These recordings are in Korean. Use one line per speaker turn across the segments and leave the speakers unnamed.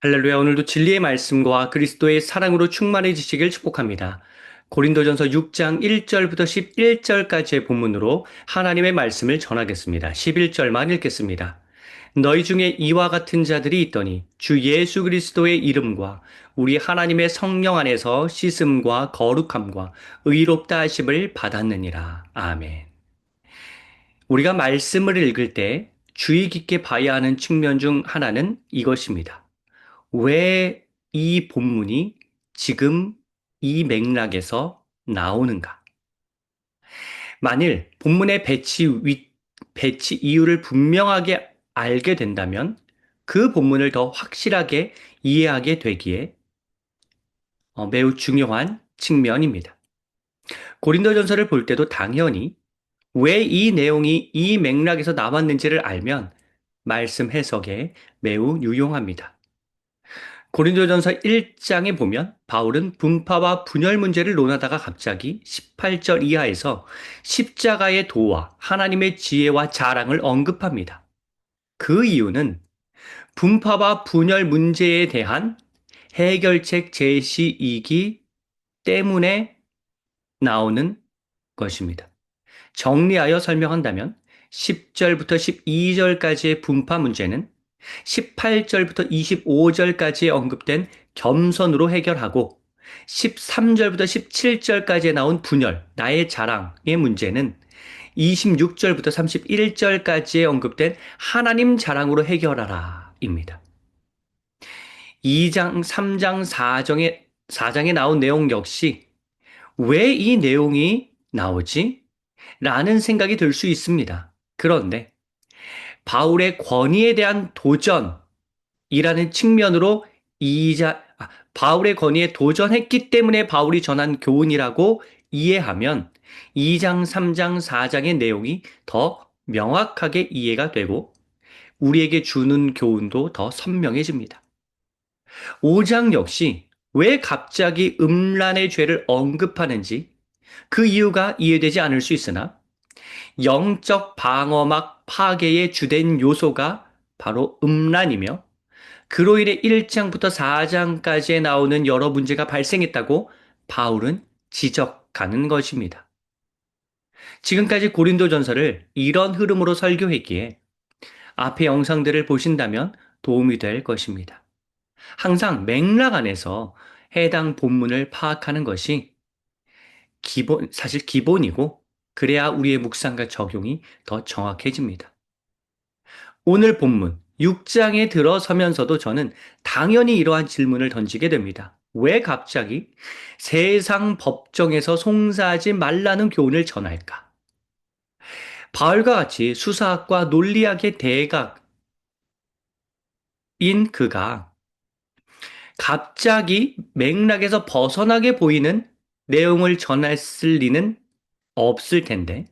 할렐루야, 오늘도 진리의 말씀과 그리스도의 사랑으로 충만해지시길 축복합니다. 고린도전서 6장 1절부터 11절까지의 본문으로 하나님의 말씀을 전하겠습니다. 11절만 읽겠습니다. 너희 중에 이와 같은 자들이 있더니 주 예수 그리스도의 이름과 우리 하나님의 성령 안에서 씻음과 거룩함과 의롭다 하심을 받았느니라. 아멘. 우리가 말씀을 읽을 때 주의 깊게 봐야 하는 측면 중 하나는 이것입니다. 왜 이 본문이 지금 이 맥락에서 나오는가? 만일 본문의 배치 이유를 분명하게 알게 된다면 그 본문을 더 확실하게 이해하게 되기에 매우 중요한 측면입니다. 고린도전서를 볼 때도 당연히 왜 이 내용이 이 맥락에서 나왔는지를 알면 말씀 해석에 매우 유용합니다. 고린도전서 1장에 보면 바울은 분파와 분열 문제를 논하다가 갑자기 18절 이하에서 십자가의 도와 하나님의 지혜와 자랑을 언급합니다. 그 이유는 분파와 분열 문제에 대한 해결책 제시이기 때문에 나오는 것입니다. 정리하여 설명한다면 10절부터 12절까지의 분파 문제는 18절부터 25절까지에 언급된 겸손으로 해결하고 13절부터 17절까지에 나온 분열, 나의 자랑의 문제는 26절부터 31절까지에 언급된 하나님 자랑으로 해결하라 입니다. 2장, 3장, 4장에 나온 내용 역시 왜 이 내용이 나오지? 라는 생각이 들 수 있습니다. 그런데 바울의 권위에 대한 도전이라는 측면으로 바울의 권위에 도전했기 때문에 바울이 전한 교훈이라고 이해하면 2장, 3장, 4장의 내용이 더 명확하게 이해가 되고 우리에게 주는 교훈도 더 선명해집니다. 5장 역시 왜 갑자기 음란의 죄를 언급하는지 그 이유가 이해되지 않을 수 있으나 영적 방어막 파괴의 주된 요소가 바로 음란이며 그로 인해 1장부터 4장까지에 나오는 여러 문제가 발생했다고 바울은 지적하는 것입니다. 지금까지 고린도전서를 이런 흐름으로 설교했기에 앞의 영상들을 보신다면 도움이 될 것입니다. 항상 맥락 안에서 해당 본문을 파악하는 것이 사실 기본이고 그래야 우리의 묵상과 적용이 더 정확해집니다. 오늘 본문 6장에 들어서면서도 저는 당연히 이러한 질문을 던지게 됩니다. 왜 갑자기 세상 법정에서 송사하지 말라는 교훈을 전할까? 바울과 같이 수사학과 논리학의 대각인 그가 갑자기 맥락에서 벗어나게 보이는 내용을 전했을 리는 없을 텐데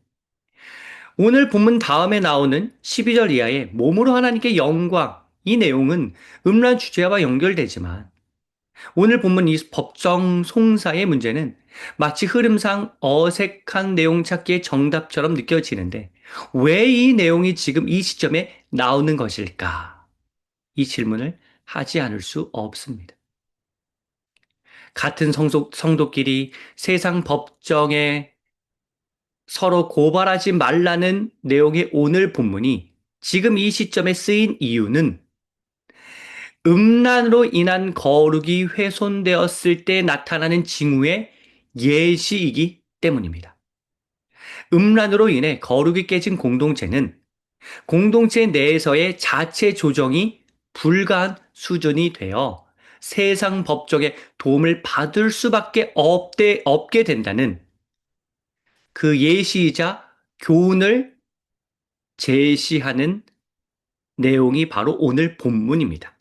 오늘 본문 다음에 나오는 12절 이하의 몸으로 하나님께 영광 이 내용은 음란 주제와 연결되지만 오늘 본문 이 법정 송사의 문제는 마치 흐름상 어색한 내용 찾기의 정답처럼 느껴지는데 왜 이 내용이 지금 이 시점에 나오는 것일까? 이 질문을 하지 않을 수 없습니다. 같은 성도끼리 세상 법정에 서로 고발하지 말라는 내용의 오늘 본문이 지금 이 시점에 쓰인 이유는 음란으로 인한 거룩이 훼손되었을 때 나타나는 징후의 예시이기 때문입니다. 음란으로 인해 거룩이 깨진 공동체는 공동체 내에서의 자체 조정이 불가한 수준이 되어 세상 법정의 도움을 받을 수밖에 없게 된다는 그 예시이자 교훈을 제시하는 내용이 바로 오늘 본문입니다.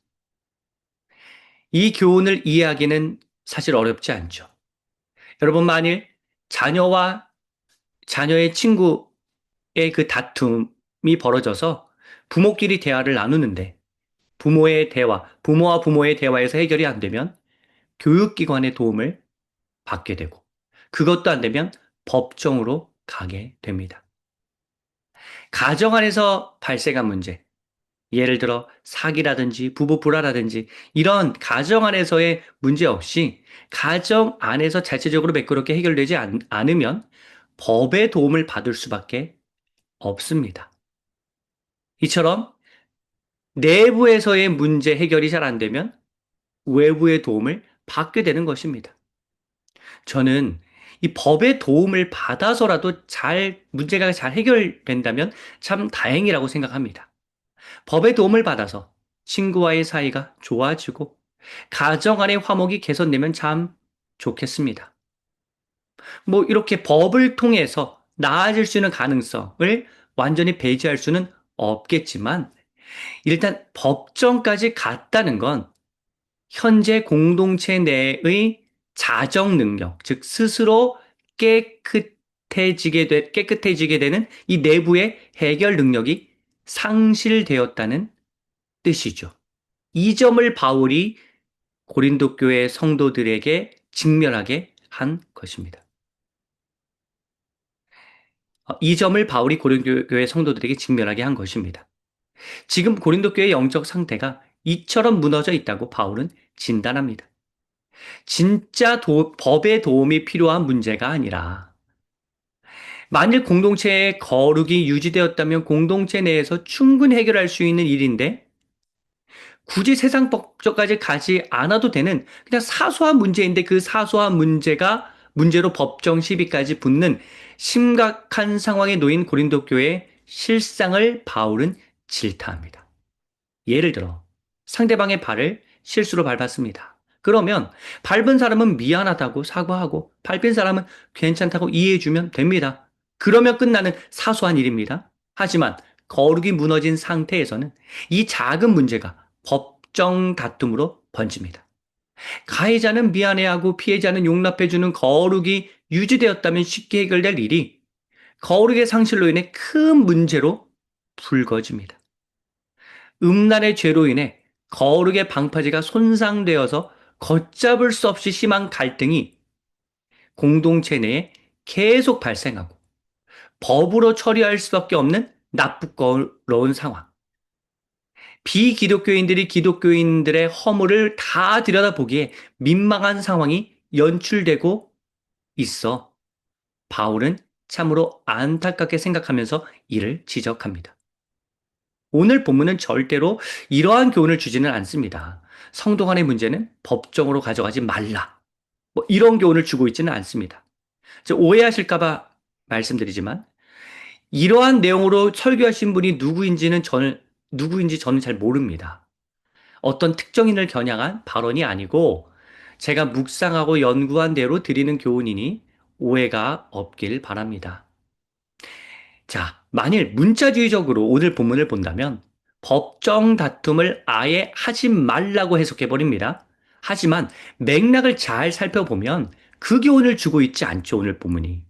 이 교훈을 이해하기는 사실 어렵지 않죠. 여러분, 만일 자녀와 자녀의 친구의 그 다툼이 벌어져서 부모끼리 대화를 나누는데 부모와 부모의 대화에서 해결이 안 되면 교육기관의 도움을 받게 되고 그것도 안 되면 법정으로 가게 됩니다. 가정 안에서 발생한 문제, 예를 들어 사기라든지 부부 불화라든지 이런 가정 안에서의 문제 없이 가정 안에서 자체적으로 매끄럽게 해결되지 않으면 법의 도움을 받을 수밖에 없습니다. 이처럼 내부에서의 문제 해결이 잘 안 되면 외부의 도움을 받게 되는 것입니다. 저는 이 법의 도움을 받아서라도 문제가 잘 해결된다면 참 다행이라고 생각합니다. 법의 도움을 받아서 친구와의 사이가 좋아지고 가정 안의 화목이 개선되면 참 좋겠습니다. 뭐 이렇게 법을 통해서 나아질 수 있는 가능성을 완전히 배제할 수는 없겠지만 일단 법정까지 갔다는 건 현재 공동체 내의 자정 능력, 즉 스스로 깨끗해지게 되는 이 내부의 해결 능력이 상실되었다는 뜻이죠. 이 점을 바울이 고린도 교회 성도들에게 직면하게 한 것입니다. 이 점을 바울이 고린도 교회 성도들에게 직면하게 한 것입니다. 지금 고린도 교회의 영적 상태가 이처럼 무너져 있다고 바울은 진단합니다. 진짜 법의 도움이 필요한 문제가 아니라 만일 공동체의 거룩이 유지되었다면 공동체 내에서 충분히 해결할 수 있는 일인데 굳이 세상 법정까지 가지 않아도 되는 그냥 사소한 문제인데 그 사소한 문제로 법정 시비까지 붙는 심각한 상황에 놓인 고린도 교회의 실상을 바울은 질타합니다. 예를 들어 상대방의 발을 실수로 밟았습니다. 그러면 밟은 사람은 미안하다고 사과하고 밟힌 사람은 괜찮다고 이해해주면 됩니다. 그러면 끝나는 사소한 일입니다. 하지만 거룩이 무너진 상태에서는 이 작은 문제가 법정 다툼으로 번집니다. 가해자는 미안해하고 피해자는 용납해주는 거룩이 유지되었다면 쉽게 해결될 일이 거룩의 상실로 인해 큰 문제로 불거집니다. 음란의 죄로 인해 거룩의 방파제가 손상되어서 걷잡을 수 없이 심한 갈등이 공동체 내에 계속 발생하고 법으로 처리할 수밖에 없는 나쁘러운 상황. 비기독교인들이 기독교인들의 허물을 다 들여다보기에 민망한 상황이 연출되고 있어 바울은 참으로 안타깝게 생각하면서 이를 지적합니다. 오늘 본문은 절대로 이러한 교훈을 주지는 않습니다. 성도 간의 문제는 법정으로 가져가지 말라. 뭐 이런 교훈을 주고 있지는 않습니다. 오해하실까봐 말씀드리지만 이러한 내용으로 설교하신 분이 누구인지 저는 잘 모릅니다. 어떤 특정인을 겨냥한 발언이 아니고 제가 묵상하고 연구한 대로 드리는 교훈이니 오해가 없길 바랍니다. 자, 만일 문자주의적으로 오늘 본문을 본다면 법정 다툼을 아예 하지 말라고 해석해 버립니다. 하지만 맥락을 잘 살펴보면 그 교훈을 주고 있지 않죠, 오늘 본문이.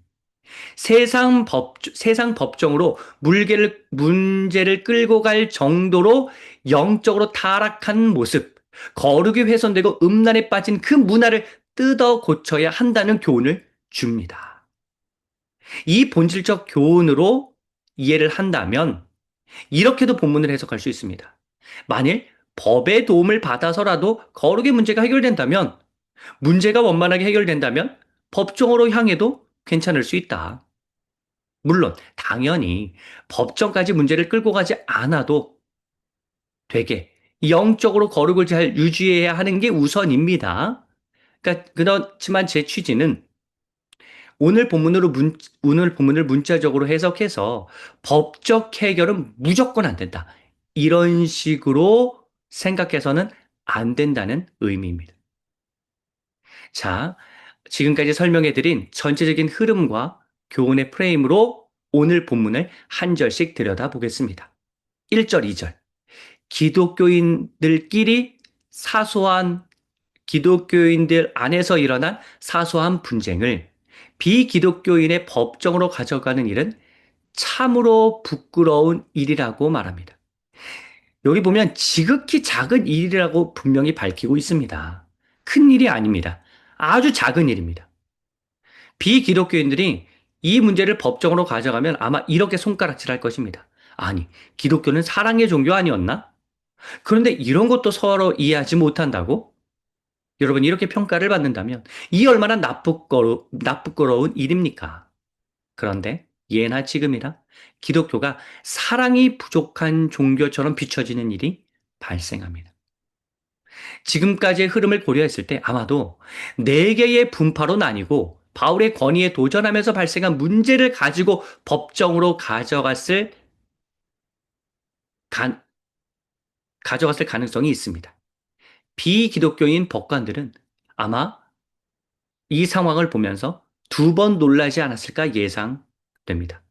세상 법정으로 문제를 끌고 갈 정도로 영적으로 타락한 모습, 거룩이 훼손되고 음란에 빠진 그 문화를 뜯어 고쳐야 한다는 교훈을 줍니다. 이 본질적 교훈으로 이해를 한다면 이렇게도 본문을 해석할 수 있습니다. 만일 법의 도움을 받아서라도 거룩의 문제가 해결된다면, 문제가 원만하게 해결된다면 법정으로 향해도 괜찮을 수 있다. 물론 당연히 법정까지 문제를 끌고 가지 않아도 되게 영적으로 거룩을 잘 유지해야 하는 게 우선입니다. 그러니까 그렇지만 제 취지는 오늘 본문을 문자적으로 해석해서 법적 해결은 무조건 안 된다. 이런 식으로 생각해서는 안 된다는 의미입니다. 자, 지금까지 설명해드린 전체적인 흐름과 교훈의 프레임으로 오늘 본문을 한 절씩 들여다보겠습니다. 1절, 2절. 기독교인들끼리 기독교인들 안에서 일어난 사소한 분쟁을 비기독교인의 법정으로 가져가는 일은 참으로 부끄러운 일이라고 말합니다. 여기 보면 지극히 작은 일이라고 분명히 밝히고 있습니다. 큰 일이 아닙니다. 아주 작은 일입니다. 비기독교인들이 이 문제를 법정으로 가져가면 아마 이렇게 손가락질 할 것입니다. 아니, 기독교는 사랑의 종교 아니었나? 그런데 이런 것도 서로 이해하지 못한다고? 여러분, 이렇게 평가를 받는다면 이 얼마나 나쁘거로운 일입니까? 그런데 예나 지금이나 기독교가 사랑이 부족한 종교처럼 비춰지는 일이 발생합니다. 지금까지의 흐름을 고려했을 때 아마도 네 개의 분파로 나뉘고 바울의 권위에 도전하면서 발생한 문제를 가지고 법정으로 가, 가져갔을 가능성이 있습니다. 비기독교인 법관들은 아마 이 상황을 보면서 두 번 놀라지 않았을까 예상됩니다.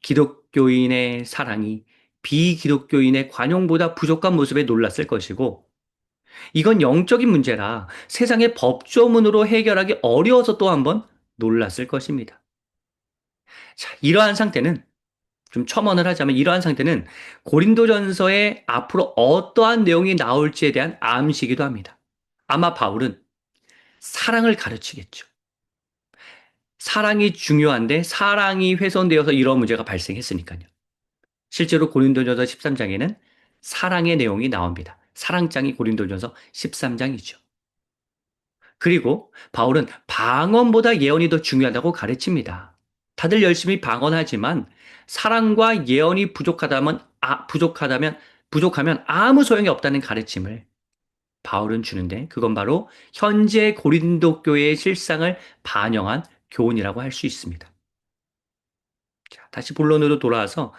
기독교인의 사랑이 비기독교인의 관용보다 부족한 모습에 놀랐을 것이고, 이건 영적인 문제라 세상의 법조문으로 해결하기 어려워서 또 한 번 놀랐을 것입니다. 자, 이러한 상태는 좀 첨언을 하자면 이러한 상태는 고린도전서에 앞으로 어떠한 내용이 나올지에 대한 암시이기도 합니다. 아마 바울은 사랑을 가르치겠죠. 사랑이 중요한데 사랑이 훼손되어서 이런 문제가 발생했으니까요. 실제로 고린도전서 13장에는 사랑의 내용이 나옵니다. 사랑장이 고린도전서 13장이죠. 그리고 바울은 방언보다 예언이 더 중요하다고 가르칩니다. 다들 열심히 방언하지만 사랑과 예언이 부족하면 아무 소용이 없다는 가르침을 바울은 주는데 그건 바로 현재 고린도 교회의 실상을 반영한 교훈이라고 할 수 있습니다. 자, 다시 본론으로 돌아와서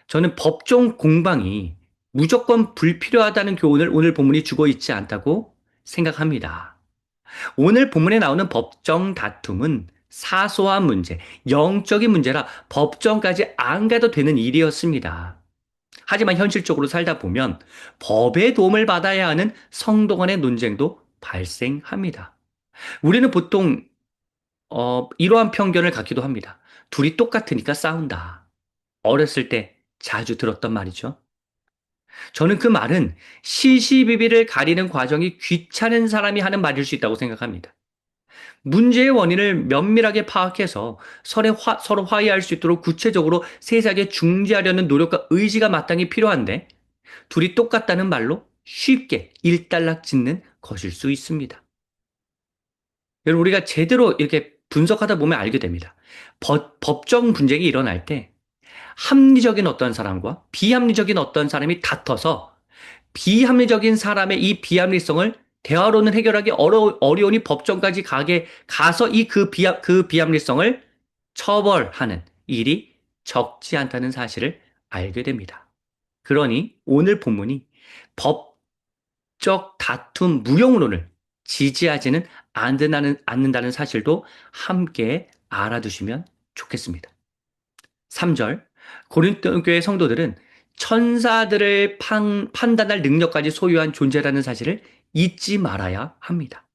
저는 법정 공방이 무조건 불필요하다는 교훈을 오늘 본문이 주고 있지 않다고 생각합니다. 오늘 본문에 나오는 법정 다툼은 사소한 문제, 영적인 문제라 법정까지 안 가도 되는 일이었습니다. 하지만 현실적으로 살다 보면 법의 도움을 받아야 하는 성도 간의 논쟁도 발생합니다. 우리는 보통 이러한 편견을 갖기도 합니다. 둘이 똑같으니까 싸운다. 어렸을 때 자주 들었던 말이죠. 저는 그 말은 시시비비를 가리는 과정이 귀찮은 사람이 하는 말일 수 있다고 생각합니다. 문제의 원인을 면밀하게 파악해서 서로 화해할 수 있도록 구체적으로 세상에 중재하려는 노력과 의지가 마땅히 필요한데 둘이 똑같다는 말로 쉽게 일단락 짓는 것일 수 있습니다. 여러분, 우리가 제대로 이렇게 분석하다 보면 알게 됩니다. 법정 분쟁이 일어날 때 합리적인 어떤 사람과 비합리적인 어떤 사람이 다퉈서 비합리적인 사람의 이 비합리성을 대화로는 해결하기 어려우니 법정까지 가서 그 비합리성을 처벌하는 일이 적지 않다는 사실을 알게 됩니다. 그러니 오늘 본문이 법적 다툼 무용론을 지지하지는 않는다는 사실도 함께 알아두시면 좋겠습니다. 3절, 고린도 교회 성도들은 천사들을 판단할 능력까지 소유한 존재라는 사실을 잊지 말아야 합니다.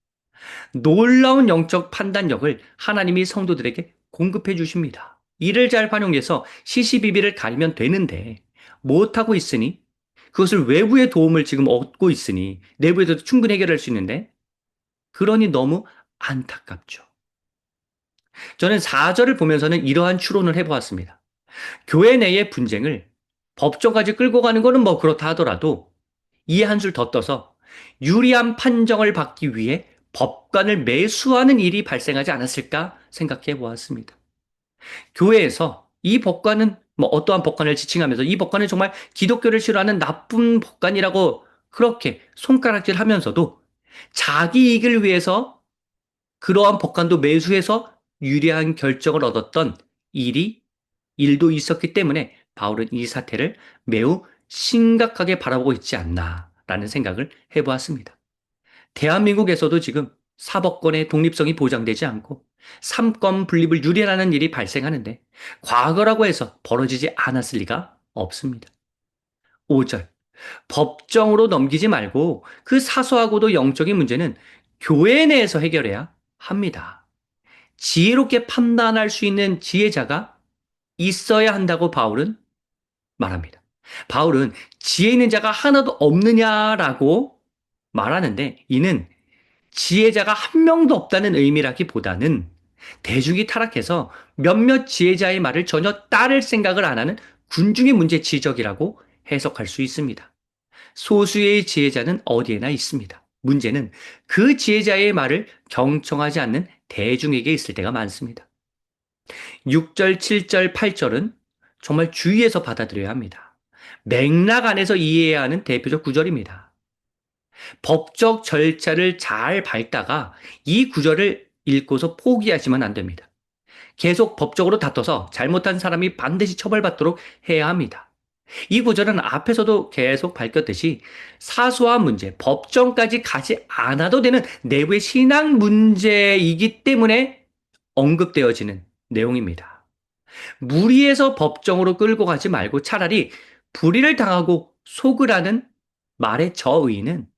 놀라운 영적 판단력을 하나님이 성도들에게 공급해 주십니다. 이를 잘 활용해서 시시비비를 가리면 되는데 못하고 있으니 그것을 외부의 도움을 지금 얻고 있으니 내부에서도 충분히 해결할 수 있는데 그러니 너무 안타깝죠. 저는 4절을 보면서는 이러한 추론을 해보았습니다. 교회 내의 분쟁을 법정까지 끌고 가는 거는 뭐 그렇다 하더라도 이에 한 줄 더 떠서 유리한 판정을 받기 위해 법관을 매수하는 일이 발생하지 않았을까 생각해 보았습니다. 교회에서 이 법관은 뭐 어떠한 법관을 지칭하면서 이 법관은 정말 기독교를 싫어하는 나쁜 법관이라고 그렇게 손가락질 하면서도 자기 이익을 위해서 그러한 법관도 매수해서 유리한 결정을 얻었던 일도 있었기 때문에 바울은 이 사태를 매우 심각하게 바라보고 있지 않나라는 생각을 해보았습니다. 대한민국에서도 지금 사법권의 독립성이 보장되지 않고 삼권 분립을 유린하는 일이 발생하는데 과거라고 해서 벌어지지 않았을 리가 없습니다. 5절. 법정으로 넘기지 말고 그 사소하고도 영적인 문제는 교회 내에서 해결해야 합니다. 지혜롭게 판단할 수 있는 지혜자가 있어야 한다고 바울은 말합니다. 바울은 지혜 있는 자가 하나도 없느냐라고 말하는데 이는 지혜자가 한 명도 없다는 의미라기보다는 대중이 타락해서 몇몇 지혜자의 말을 전혀 따를 생각을 안 하는 군중의 문제 지적이라고 해석할 수 있습니다. 소수의 지혜자는 어디에나 있습니다. 문제는 그 지혜자의 말을 경청하지 않는 대중에게 있을 때가 많습니다. 6절, 7절, 8절은 정말 주의해서 받아들여야 합니다. 맥락 안에서 이해해야 하는 대표적 구절입니다. 법적 절차를 잘 밟다가 이 구절을 읽고서 포기하시면 안 됩니다. 계속 법적으로 다퉈서 잘못한 사람이 반드시 처벌받도록 해야 합니다. 이 구절은 앞에서도 계속 밝혔듯이 사소한 문제, 법정까지 가지 않아도 되는 내부의 신앙 문제이기 때문에 언급되어지는 내용입니다. 무리해서 법정으로 끌고 가지 말고 차라리 불의를 당하고 속으라는 말의 저의는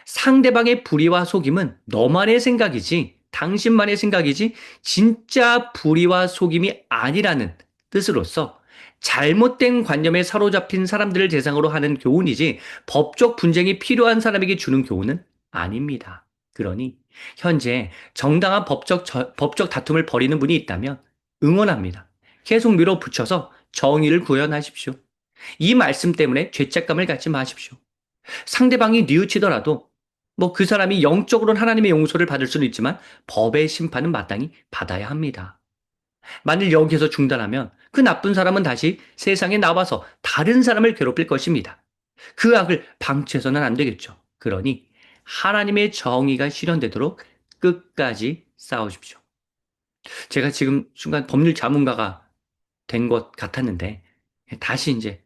상대방의 불의와 속임은 너만의 생각이지, 당신만의 생각이지, 진짜 불의와 속임이 아니라는 뜻으로서 잘못된 관념에 사로잡힌 사람들을 대상으로 하는 교훈이지, 법적 분쟁이 필요한 사람에게 주는 교훈은 아닙니다. 그러니, 현재 정당한 법적 다툼을 벌이는 분이 있다면 응원합니다. 계속 밀어붙여서 정의를 구현하십시오. 이 말씀 때문에 죄책감을 갖지 마십시오. 상대방이 뉘우치더라도 뭐 그 사람이 영적으로는 하나님의 용서를 받을 수는 있지만 법의 심판은 마땅히 받아야 합니다. 만일 여기서 중단하면 그 나쁜 사람은 다시 세상에 나와서 다른 사람을 괴롭힐 것입니다. 그 악을 방치해서는 안 되겠죠. 그러니 하나님의 정의가 실현되도록 끝까지 싸우십시오. 제가 지금 순간 법률 자문가가 된 것 같았는데 다시 이제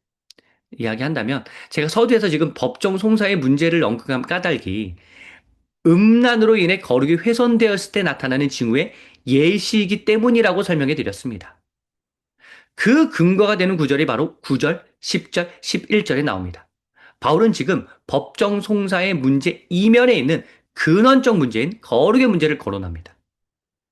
이야기한다면 제가 서두에서 지금 법정 송사의 문제를 언급한 까닭이 음란으로 인해 거룩이 훼손되었을 때 나타나는 징후의 예시이기 때문이라고 설명해 드렸습니다. 그 근거가 되는 구절이 바로 9절, 10절, 11절에 나옵니다. 바울은 지금 법정 송사의 문제 이면에 있는 근원적 문제인 거룩의 문제를 거론합니다.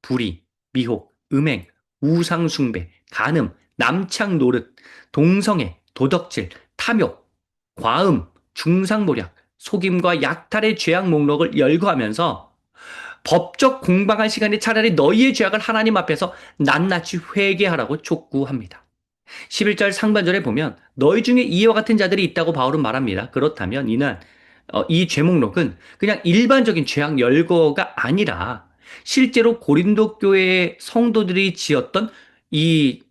불의, 미혹, 음행, 우상숭배, 간음, 남창 노릇, 동성애, 도덕질, 탐욕, 과음, 중상모략, 속임과 약탈의 죄악 목록을 열거하면서 법적 공방할 시간에 차라리 너희의 죄악을 하나님 앞에서 낱낱이 회개하라고 촉구합니다. 11절 상반절에 보면 너희 중에 이와 같은 자들이 있다고 바울은 말합니다. 그렇다면 이는 이 죄목록은 그냥 일반적인 죄악 열거가 아니라 실제로 고린도 교회의 성도들이 지었던 이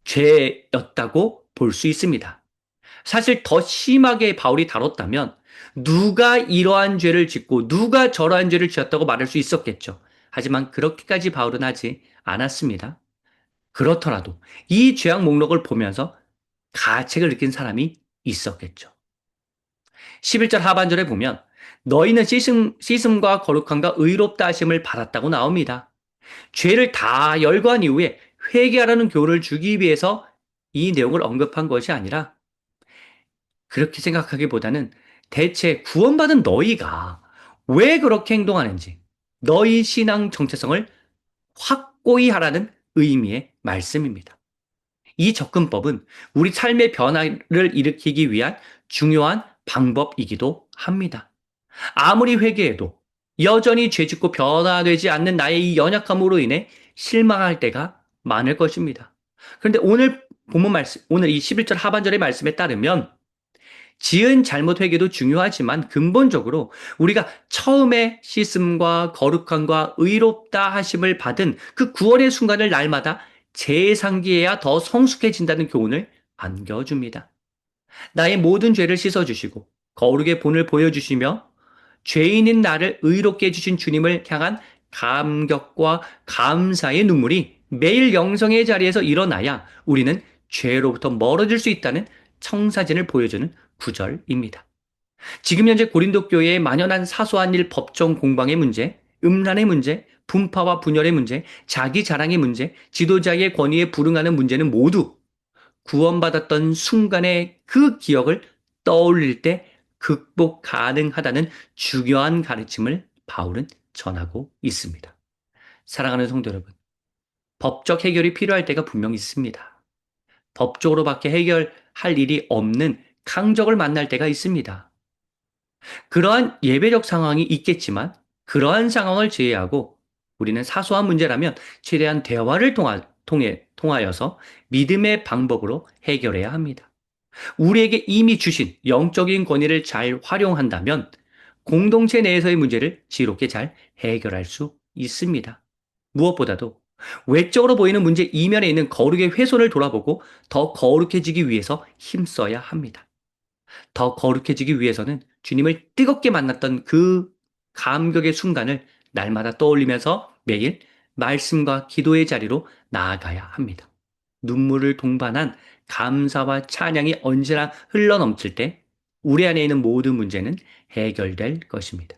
죄였다고 볼 수 있습니다. 사실 더 심하게 바울이 다뤘다면 누가 이러한 죄를 짓고 누가 저러한 죄를 지었다고 말할 수 있었겠죠. 하지만 그렇게까지 바울은 하지 않았습니다. 그렇더라도 이 죄악 목록을 보면서 가책을 느낀 사람이 있었겠죠. 11절 하반절에 보면 너희는 씻음과 거룩함과 의롭다 하심을 받았다고 나옵니다. 죄를 다 열거한 이후에 회개하라는 교훈을 주기 위해서 이 내용을 언급한 것이 아니라 그렇게 생각하기보다는 대체 구원받은 너희가 왜 그렇게 행동하는지 너희 신앙 정체성을 확고히 하라는 의미의 말씀입니다. 이 접근법은 우리 삶의 변화를 일으키기 위한 중요한 방법이기도 합니다. 아무리 회개해도 여전히 죄짓고 변화되지 않는 나의 이 연약함으로 인해 실망할 때가 많을 것입니다. 그런데 오늘 본문 말씀, 오늘 이 11절 하반절의 말씀에 따르면 지은 잘못 회개도 중요하지만 근본적으로 우리가 처음에 씻음과 거룩함과 의롭다 하심을 받은 그 구원의 순간을 날마다 재상기해야 더 성숙해진다는 교훈을 안겨줍니다. 나의 모든 죄를 씻어주시고 거룩의 본을 보여주시며 죄인인 나를 의롭게 해주신 주님을 향한 감격과 감사의 눈물이 매일 영성의 자리에서 일어나야 우리는 죄로부터 멀어질 수 있다는 청사진을 보여주는 구절입니다. 지금 현재 고린도 교회에 만연한 사소한 일 법정 공방의 문제, 음란의 문제, 분파와 분열의 문제, 자기 자랑의 문제, 지도자의 권위에 불응하는 문제는 모두 구원받았던 순간의 그 기억을 떠올릴 때 극복 가능하다는 중요한 가르침을 바울은 전하고 있습니다. 사랑하는 성도 여러분, 법적 해결이 필요할 때가 분명히 있습니다. 법적으로밖에 해결할 일이 없는 강적을 만날 때가 있습니다. 그러한 예외적 상황이 있겠지만 그러한 상황을 제외하고 우리는 사소한 문제라면 최대한 대화를 통하여서 믿음의 방법으로 해결해야 합니다. 우리에게 이미 주신 영적인 권위를 잘 활용한다면 공동체 내에서의 문제를 지혜롭게 잘 해결할 수 있습니다. 무엇보다도 외적으로 보이는 문제 이면에 있는 거룩의 훼손을 돌아보고 더 거룩해지기 위해서 힘써야 합니다. 더 거룩해지기 위해서는 주님을 뜨겁게 만났던 그 감격의 순간을 날마다 떠올리면서 매일 말씀과 기도의 자리로 나아가야 합니다. 눈물을 동반한 감사와 찬양이 언제나 흘러넘칠 때 우리 안에 있는 모든 문제는 해결될 것입니다.